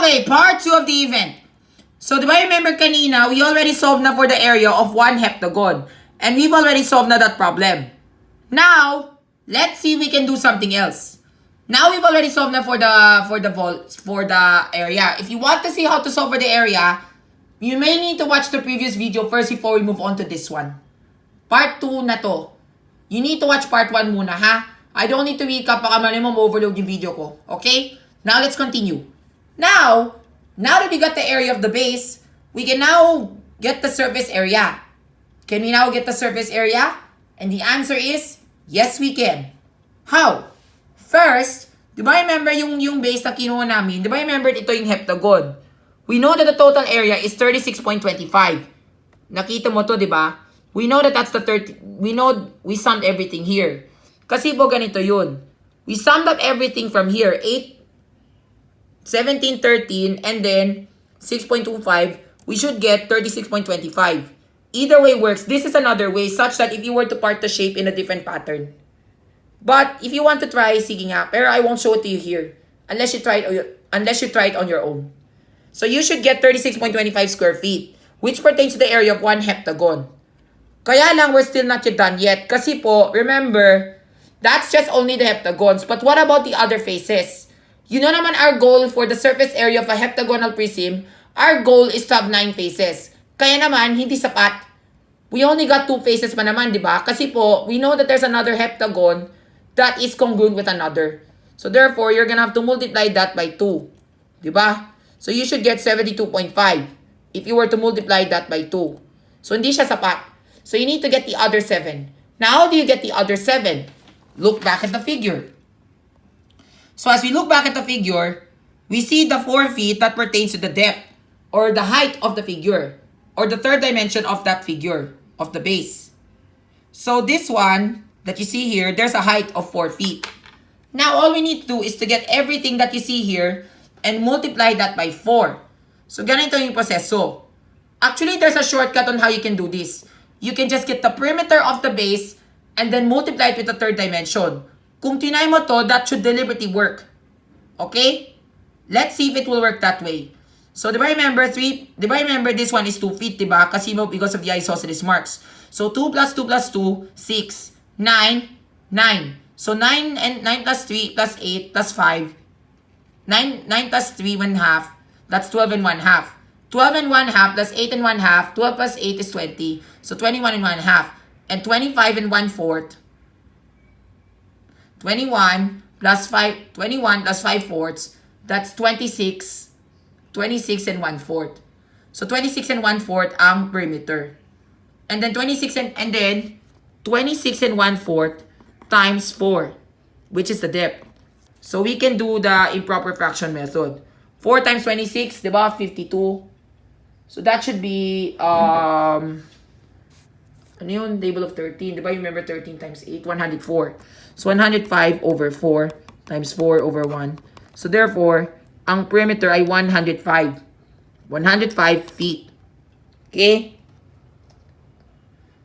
Okay, part 2 of the event. So, di ba remember kanina, we already solved na for the area of one heptagon. And we've already solved na that problem. Now, let's see if we can do something else. Now, we've already solved na for the area. If you want to see how to solve for the area, you may need to watch the previous video first before we move on to this one. Part 2 na to. You need to watch part 1 muna, ha? I don't need to recap, baka mali mo overload yung video ko. Okay? Now, let's continue. Now that we got the area of the base, we can now get the surface area. Can we now get the surface area? And the answer is, yes, we can. How? First, di ba remember yung base na kinuha namin? Di ba remember ito yung heptagon? We know that the total area is 36.25. Nakita mo to, di ba? We know that that's the 30. We know we summed everything here. Kasi po ganito yun. We summed up everything from here. 8, 17, 13, and then 6.25. We should get 36.25. Either way works. This is another way such that if you were to part the shape in a different pattern. But if you want to try, sige nga. Pero I won't show it to you here. Unless you try it on your own. So you should get 36.25 square feet. Which pertains to the area of one heptagon. Kaya lang, we're still not yet done yet. Kasi po, remember, that's just only the heptagons. But what about the other faces? You know naman our goal for the surface area of a heptagonal prism, our goal is to have 9 faces. Kaya naman, hindi sapat. We only got 2 faces pa naman, di ba? Kasi po, we know that there's another heptagon that is congruent with another. So therefore, you're gonna have to multiply that by 2. Di ba? So you should get 72.5 if you were to multiply that by 2. So hindi siya sapat. So you need to get the other 7. Now, how do you get the other 7? Look back at the figure. So as we look back at the figure, we see the 4 feet that pertains to the depth or the height of the figure or the third dimension of that figure of the base. So this one that you see here, there's a height of 4 feet. Now all we need to do is to get everything that you see here and multiply that by 4. So ganito yung proseso. Actually, there's a shortcut on how you can do this. You can just get the perimeter of the base and then multiply it with the third dimension. Kung tinay mo to, that should deliberately work. Okay? Let's see if it will work that way. So, di ba remember this one is 2 feet, di ba? Kasi mo, because of the isosceles marks. So, 2 plus 2 plus 2, 6, 9, 9. So, 9 and 9 plus 3 plus 8 plus 5. 9 plus 3, 1 half. That's 12 and 1 half. 12 and 1 half plus 8 and 1 half. 12 plus 8 is 20. So, 21 and 1 half. And 25 and 1 fourth. 21 plus 5 fourths. That's 26. 26 and 1 fourth. So, 26 and 1 fourth ang perimeter. And then 26 and 1 fourth times 4, which is the depth. So, we can do the improper fraction method. 4 times 26, di ba? 52. So, that should be, ano yun? Table of 13. Di ba? You remember 13 times 8? 104. So, 105 over 4 times 4 over 1. So, therefore, ang perimeter ay 105. 105 feet. Okay?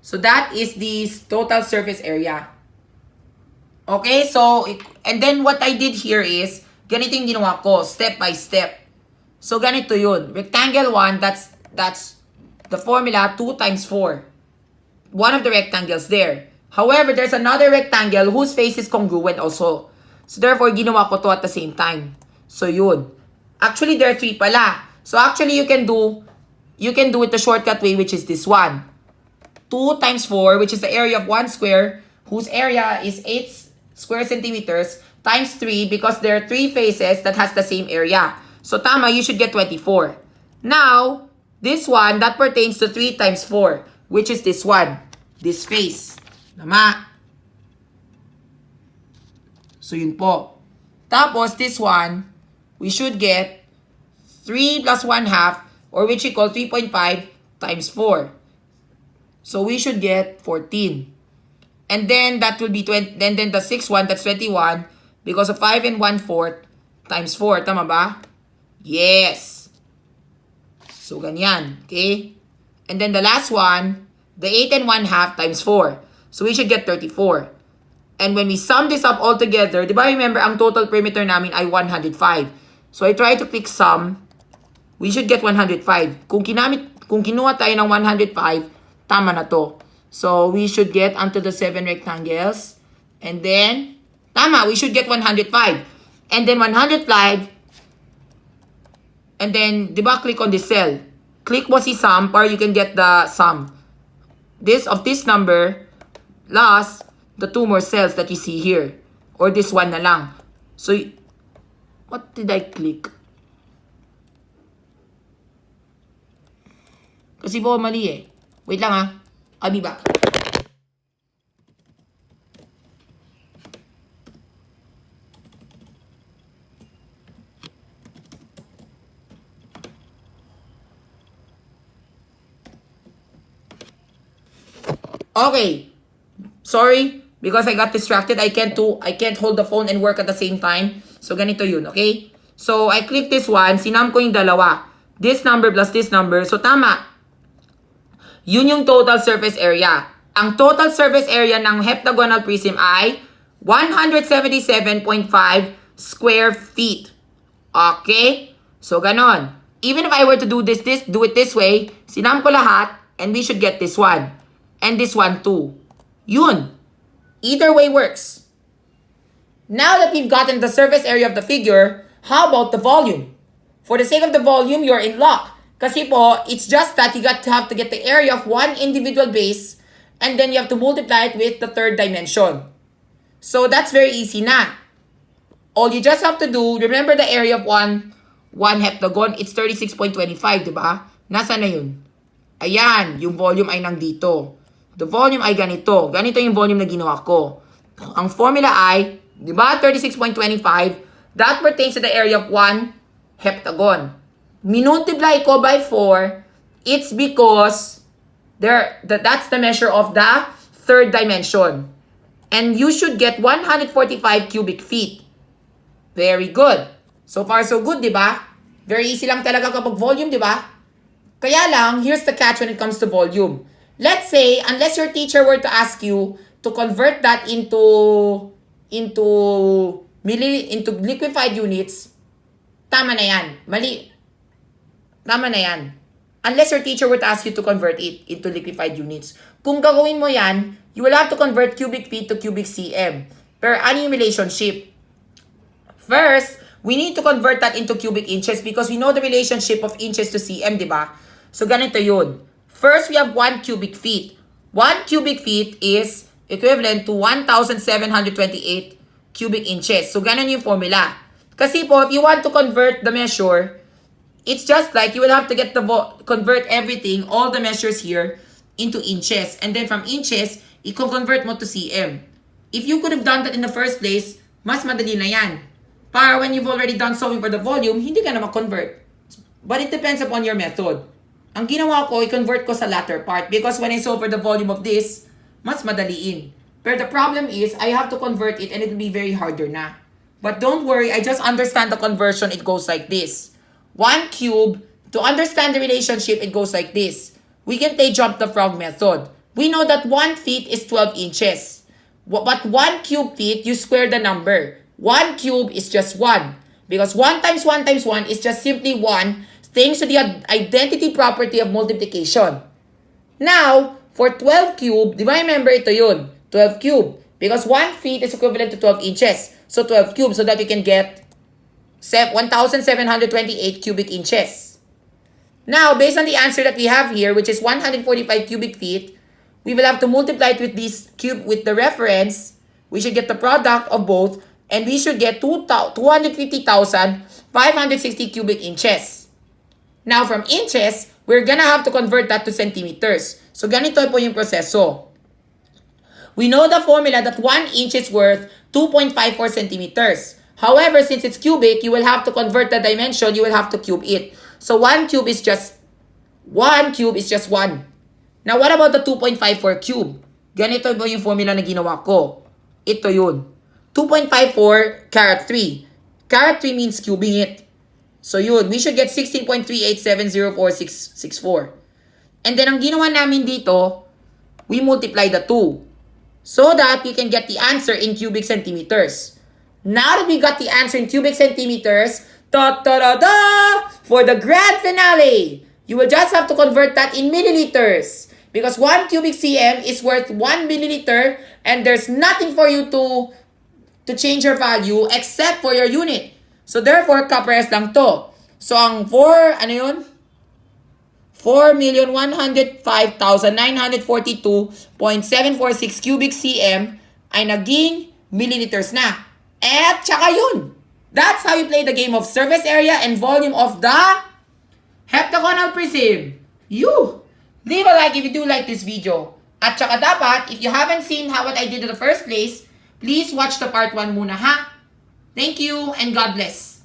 So, that is the total surface area. Okay? So, and then what I did here is, ganito yung ginawa ko, step by step. So, ganito yun. Rectangle 1, that's the formula 2 times 4. One of the rectangles there. However, there's another rectangle whose face is congruent also. So, therefore, ginawa ko to at the same time. So, yun. Actually, there are 3 pala. So, actually, you can do it the shortcut way, which is this one. 2 times 4, which is the area of 1 square, whose area is 8 square centimeters, times 3, because there are 3 faces that has the same area. So, tama, you should get 24. Now, this one, that pertains to 3 times 4, which is this one. This face. Tama. So, yun po. Tapos, this one, we should get 3 plus 1 half, or which we call 3.5 times 4. So, we should get 14. And then, that will be 20. Then the 6th one, that's 21, because of 5 and 1 fourth times 4. Tama ba? Yes. So, ganyan. Okay? And then the last one, the 8 and 1 half times 4. So, we should get 34. And when we sum this up all together, di ba remember, ang total perimeter namin ay 105. So, I try to click sum. we should get 105. Kung kinuha tayo ng 105, tama na to. So, we should get unto the 7 rectangles. And then, tama, we should get 105. And then 105, and then, di ba, click on this cell. Click mo si sum para you can get the sum. Of this number plus the 2 more cells that you see here. Or this one na lang. So, what did I click? Kasi po mali eh. Wait lang ha. I'll be back. Okay. Sorry. Because I got distracted. I can't hold the phone and work at the same time. So, ganito yun. Okay? So, I click this one. Sinam ko yung dalawa. This number plus this number. So, tama. Yun yung total surface area. Ang total surface area ng heptagonal prism ay 177.5 square feet. Okay? So, ganon. Even if I were to do it this way, sinam ko lahat, and we should get this one. And this one too. Yun. Either way works. Now that we've gotten the surface area of the figure, how about the volume? For the sake of the volume, you're in luck. Kasi po, it's just that you have to get the area of one individual base and then you have to multiply it with the third dimension. So that's very easy na. All you just have to do, remember the area of one heptagon, it's 36.25, diba? Nasaan na yun? Ayan, yung volume ay nandito. The volume ay ganito. Ganito yung volume na ginawa ko. Ang formula ay, di ba, 36.25, that pertains to the area of one heptagon. Minultiply ko by 4, it's because that's the measure of the third dimension. And you should get 145 cubic feet. Very good. So far, so good, di ba? Very easy lang talaga kapag volume, di ba? Kaya lang, here's the catch when it comes to volume. Let's say, unless your teacher were to ask you to convert that into liquefied units, tama na yan. Mali. Tama na yan. Unless your teacher were to ask you to convert it into liquefied units. Kung gagawin mo yan, you will have to convert cubic feet to cubic cm. Pero ano yung relationship? First, we need to convert that into cubic inches because we know the relationship of inches to cm, di ba? So, ganito yun. First, we have 1 cubic feet. 1 cubic feet is equivalent to 1,728 cubic inches. So, ganun yung formula. Kasi po, if you want to convert the measure, it's just like you will have to convert everything, all the measures here, into inches. And then from inches, i-convert mo to cm. If you could have done that in the first place, mas madali na yan. Para when you've already done solving for the volume, hindi ka na ma-convert. But it depends upon your method. Ang ginawa ko, i-convert ko sa latter part because when I solve for the volume of this, mas madaliin. But the problem is, I have to convert it and it will be very harder na. But don't worry, I just understand the conversion. It goes like this. 1 cube, to understand the relationship, it goes like this. We can take jump the frog method. We know that 1 feet is 12 inches. But 1 cube feet, you square the number. 1 cube is just 1. Because 1 times 1 times 1 is just simply 1 thanks to the identity property of multiplication. Now, for 12 cube, di ba remember ito yun? 12 cube. Because 1 feet is equivalent to 12 inches. So 12 cube so that you can get 1,728 cubic inches. Now, based on the answer that we have here, which is 145 cubic feet, we will have to multiply it with this cube with the reference. We should get the product of both, and we should get 250,560 cubic inches. Now, from inches, we're gonna have to convert that to centimeters. So, ganito po yung proseso. We know the formula that 1 inch is worth 2.54 centimeters. However, since it's cubic, you will have to convert the dimension. You will have to cube it. So, 1 cube is just 1. Now, what about the 2.54 cube? Ganito po yung formula na ginawa ko. Ito yun. 2.54 carat 3. Carat 3 means cubing it. So yun, we should get 16.38704664. And then ang ginawa namin dito, we multiply the 2 so that we can get the answer in cubic centimeters. Now that we got the answer in cubic centimeters, for the grand finale, you will just have to convert that in milliliters. Because 1 cubic cm is worth 1 milliliter and there's nothing for you to change your value except for your unit. So therefore, kapares lang to. So ang 4,105,942.746 cubic cm ay naging milliliters na. At tsaka yun. That's how you play the game of surface area and volume of the heptagonal prism. Leave a like if you do like this video. At tsaka dapat, if you haven't seen what I did in the first place, please watch the part 1 muna ha. Thank you and God bless.